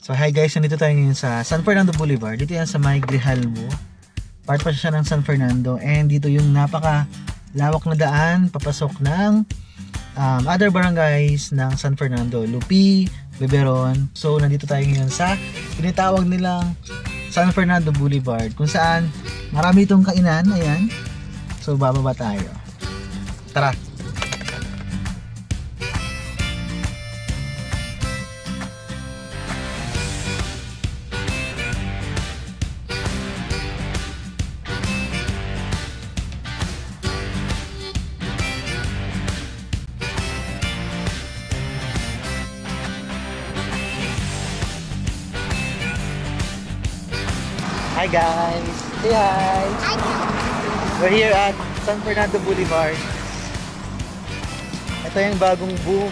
So hi guys, nandito tayo ngayon sa San Fernando Boulevard. Dito yan sa may Grijalbo. Part pa siya ng San Fernando. And dito yung napaka lawak na daan papasok ng other barangays ng San Fernando, Lupi, Beberon. So nandito tayo ngayon sa tinatawag nilang San Fernando Boulevard, kung saan marami itong kainan. Ayan. So bababa tayo. Tara. Hi guys! Say hi! Hi guys! We're here at San Fernando Boulevard. Ito yung bagong boom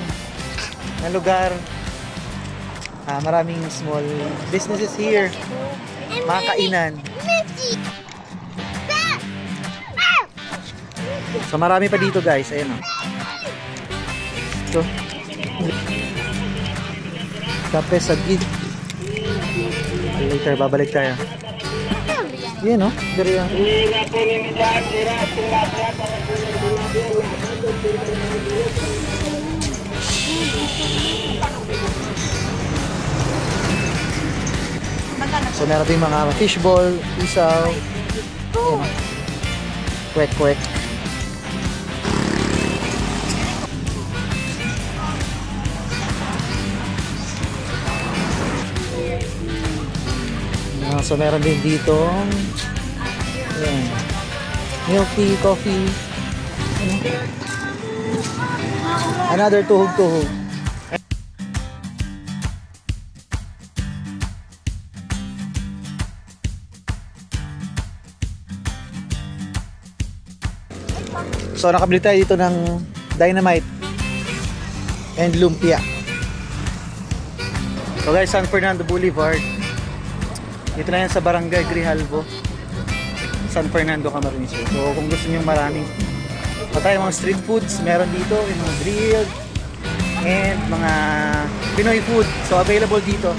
na lugar. Maraming small businesses here. Mga kainan. So marami pa dito guys. Ayan o. Ito. Kape sa gid. Later, babalik tayo. Yan o, dari yan. So meron din mga fishball, isaw, kwek-kwek. So meron din dito ayan, milk tea, coffee, another tuhog-tuhog. So nakabili tayo dito ng dynamite and lumpia. So guys, San Fernando Boulevard. Dito na yan sa Barangay Grijalbo, San Fernando, Camarines. So kung gusto niyo maraming mga street foods, meron dito yung mga grilled and mga Pinoy food. So available dito.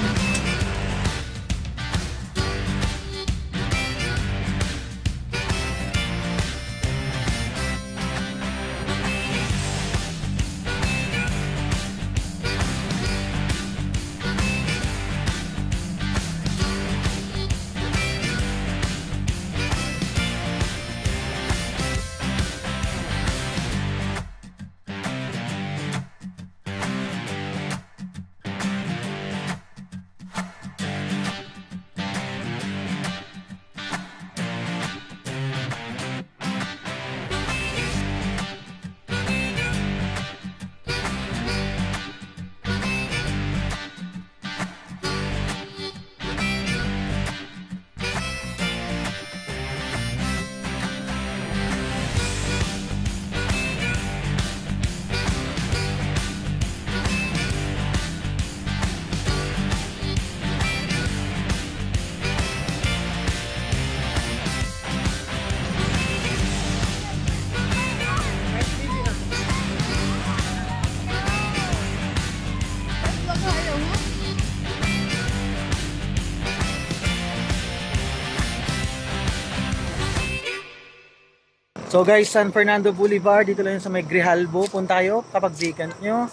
So guys, San Fernando Boulevard, dito lang sa may Grijalbo. Punta kayo kapag vacant nyo.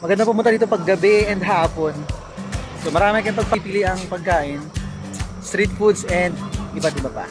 Maganda pumunta dito pag gabi and hapon. So marami kayong pagpipili ang pagkain, street foods and iba't iba pa.